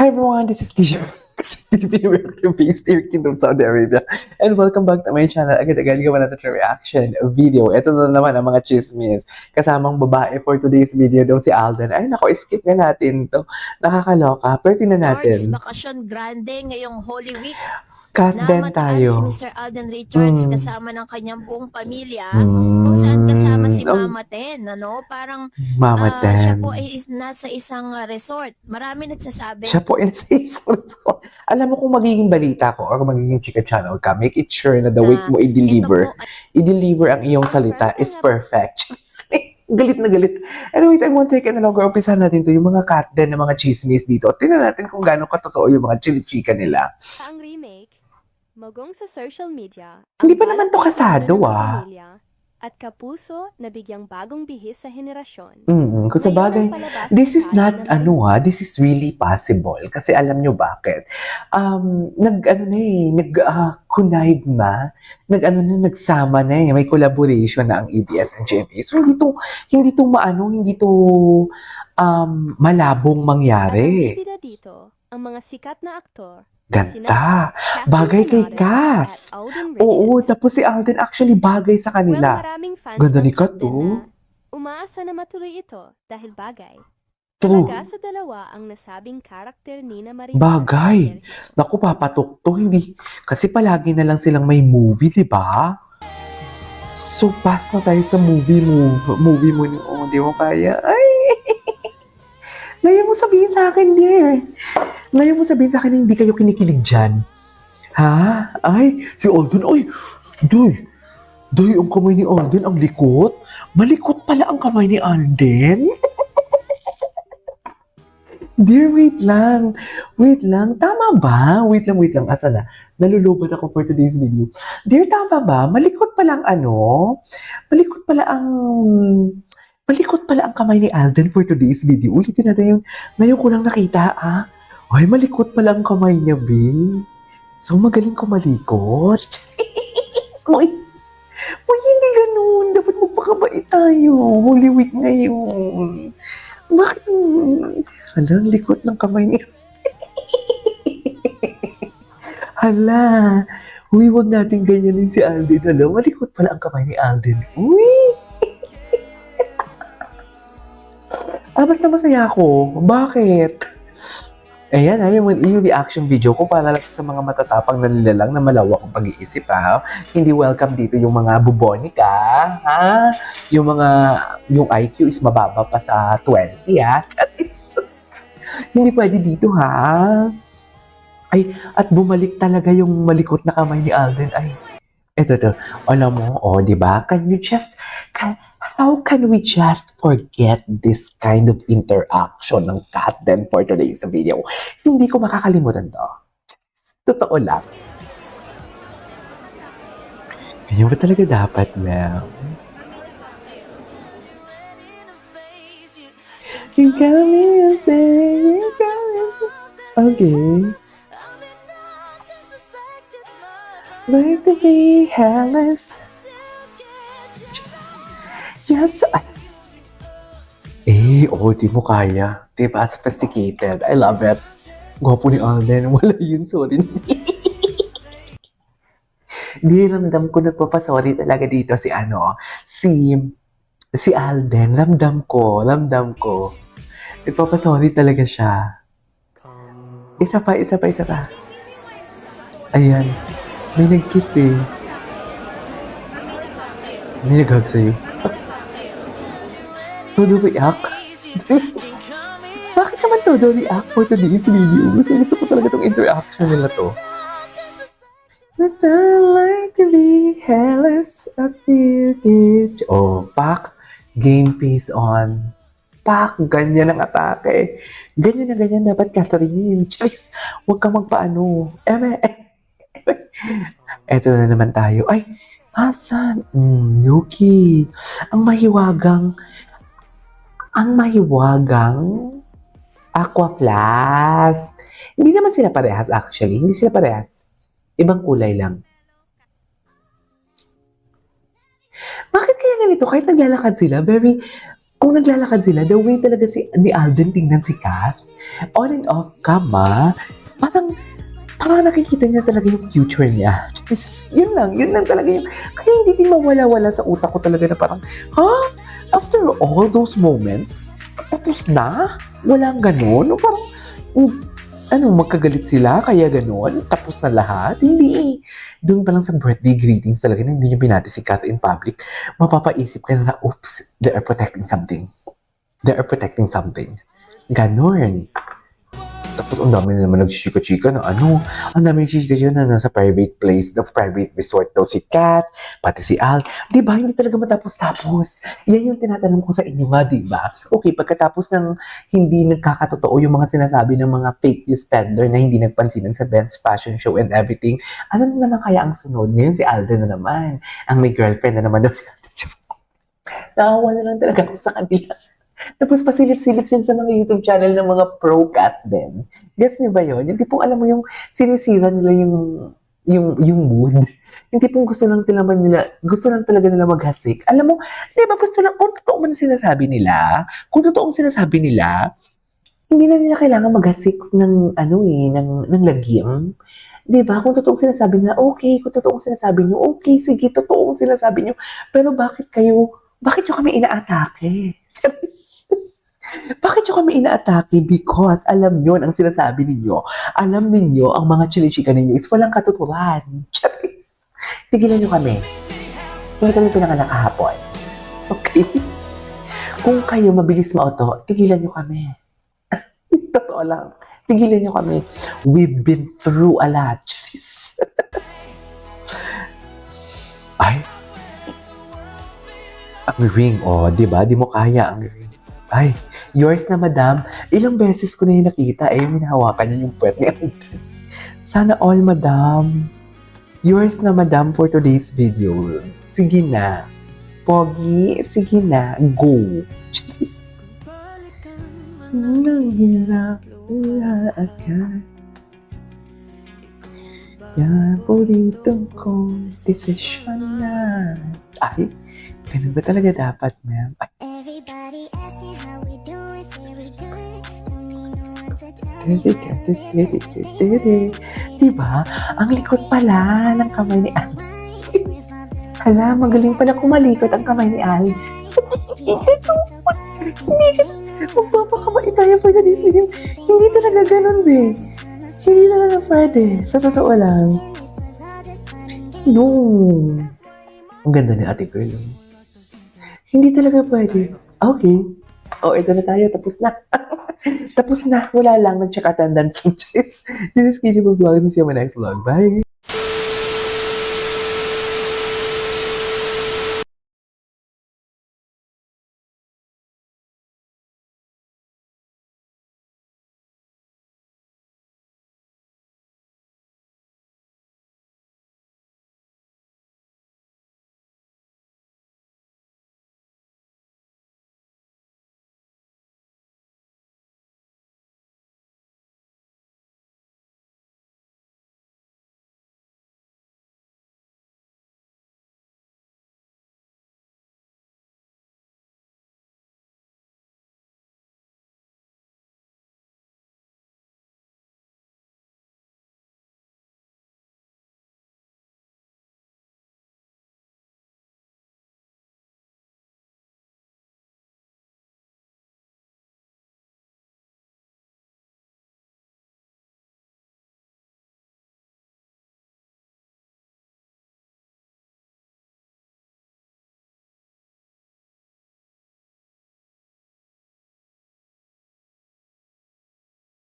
Hi everyone, this is Kisha. Filipino reactor based here, Kingdom Saudi Arabia. And welcome back to my channel. Agad-agad gawa natin ng reaction video. Ito na naman ang mga chismis. Kasamang babae for today's video daw si Alden. Ay nako, skip nga natin to. Nakakaloka. Pero tingnan Richards natin. Bakasyon Grande ngayong Holy Week. Cut Na din mataan tayo. si Mr. Alden Richards kasama ng kanyang buong pamilya kung saan kasama si Mama Ten, ano? Parang Mama siya Ten. po ay nasa isang resort. Marami nagsasabi. Siya po sa isang resort. Alam mo kung magiging balita ko or magiging chika channel ka, make it sure na the way mo i-deliver. Ito po I-deliver ang iyong salita is perfect. Galit na galit. Anyways, I won't take any longer. Umpisahan natin to yung mga cut din ng mga chismis dito. Tingnan natin kung gaano katotoo yung mga chili-chika nila. Ang remake, magong sa social media. Hindi pa naman to kasado, At kapuso na bigyang bagong bihis sa henerasyon. Kung sa bagay, this is not, this is really possible. Kasi alam nyo bakit? Connive na, nagsama na eh. May collaboration na ang ABS and GMA. So, hindi to malabong mangyari. At ang bibida dito, ang mga sikat na aktor, Ganda. Bagay kay Kath. Oo, tapos si Alden actually bagay sa kanila. Maraming fans Ganda ni ng Kath, Alden oh. na umaasa na matuloy ito dahil bagay. True. Talaga sa dalawa ang nasabing karakter ni na Marimar. Bagay. Naku, papatok to. Hindi. Kasi palagi na lang silang may movie, di ba? So, pass na tayo sa movie mo. Oh, di mo kaya. Ay! Ngayon mo sabihin sa akin, dear. Ngayon mo sabihin sa akin na hindi kayo kinikilig dyan. Ha? Ay, si Alden, ay, Doy, ang kamay ni Alden, ang likot. Malikot pala ang kamay ni Alden. Dear, wait lang. Tama ba? Wait lang. Asa na? Nalulubad ako for today's video. Dear, tama ba? Malikot pala ang kamay ni Alden for today's video. Ulitin natin yung ngayon ko lang nakita, Ay, malikot pala ang kamay niya, Bill. So, magaling ko malikot. Uy, hindi ganun. Dapat magpakabait tayo. Holy Week ngayon. Bakit? Hala, likot ng kamay niya. Hala. Uy, huwag natin ganyanin si Alden. Hala, malikot pala ang kamay ni Alden. Uy! Basta masaya ako. Bakit? Ayan, yung reaction video ko para lang sa mga matatapang na nilalang na malawak ang pag-iisip, Hindi welcome dito yung mga bubonika, Yung IQ is mababa pa sa 20, Hindi pwede dito, Ay, at bumalik talaga yung malikot na kamay ni Alden. Ay, ito. Alam mo, di ba? How can we just forget this kind of interaction ng Kat then for today's video? Hindi ko makakalimutan to. Totoo lang. Ganyan ba talaga dapat, ma'am? You got me saying, okay. Learn to be hairless. Yes. Di mo kaya. Diba? Sophisticated. I love it. Gwapo ni Alden. Wala yun, sorry. Ramdam ko nagpapasorry talaga dito si Alden. Ramdam ko. Nagpapasorry talaga siya. Isa pa. Ayan. May nag-kiss May nag-hug sa'yo. Todo react? Bakit naman todo react for today's video? Gusto ko talaga itong interaction nila to. Let's like to be hairless after you get... Pak, game face on. Pak, ganyan ang atake. Ganyan dapat, Catherine. Choice, huwag kang magpaano. Eto na naman tayo. Ay, asan? Yuki. Ang mahiwagang Aqua Plus. Hindi naman sila parehas actually. Hindi sila parehas. Ibang kulay lang. Bakit kaya ganito? Kahit naglalakad sila, kung naglalakad sila, the way talaga ni Alden tingnan si Kath, on and off kama, parang nakikita niya talaga yung future niya. Just, yun lang talaga yung, kaya hindi din mawala-wala sa utak ko talaga na parang, after all those moments, tapos na? Walang ganun? O parang, magkagalit sila, kaya ganun? Tapos na lahat? Hindi. Doon pa lang sa birthday greetings talaga na hindi niyo binati si Kat in public, mapapaisip ka na, oops, they are protecting something. They are protecting something. Ganon. Tapos ang dami na naman nagchika-chika na ang dami nagchika-chika na nasa private place, na private resort daw si Kat, pati si Al. Di ba? Hindi talaga matapos-tapos. Yan yung tinatanong ko sa inyo nga, di ba? Okay, pagkatapos ng hindi nagkakatotoo yung mga sinasabi ng mga fake news peddler na hindi nagpansinan sa Ben's fashion show and everything, ano na naman kaya ang sunod? Ngayon si Alden na naman. Ang may girlfriend na naman daw si Alden. Diyos ko. Nakawa na lang talaga ako sa kanila. Tapos pasilip-silip sila sa mga YouTube channel ng mga pro-cat din. Gets niyo ba yun? Yung tipong alam mo yung sinisira nila yung mood. Yung tipong gusto lang talaga nila maghasik. Alam mo, di ba gusto lang, kung totoo man sinasabi nila, hindi na nila kailangan maghasik ng lagim. Di ba? Kung totoong sinasabi nila, okay. Kung totoong sinasabi nyo, okay, sige, totoong sinasabi nyo. Pero bakit nyo kami inaatake? Charis. Bakit nyo kami inaatake? Because alam nyo ang sinasabi ninyo. Alam ninyo ang mga chili-chika ninyo is walang katuturan. Charis. Tigilan nyo kami. Hindi kami pinanganak kahapon. Okay? Kung kayo mabilis mauto, tigilan nyo kami. Totoo lang. Tigilan nyo kami. We've been through a lot. Charis. Ay. Ang ring, di ba? Di mo kaya ang ring. Ay, yours na, madam. Ilang beses ko na yung nakita, minahawakan niya yung puwet ni Alden. Sana all, madam. Yours na, madam, for today's video. Sige na. Pogi, sige na. Go. Jeez. Nanghirap, wala agad. Yan po dito kong desisyon na. Ay, ganun ba talaga dapat, ma'am? Everybody asking how we doing, say we good. Don't need no one to tell me. Diba? Ang likot pala ng kamay ni Al. Hala, magaling pala kumalikot ang kamay ni Al. Hindi ka magpapakamay tayo for today's video. Hindi talaga ganun, be. Hindi talaga pwede. Sa totoo lang. No. Ang ganda ni ate girl. Hindi talaga pwede. Okay. Ito na tayo. Tapos na. Tapos na. Wala lang. Nag-check attendance. This is Kitty Vlog. See you in my next vlog. Bye.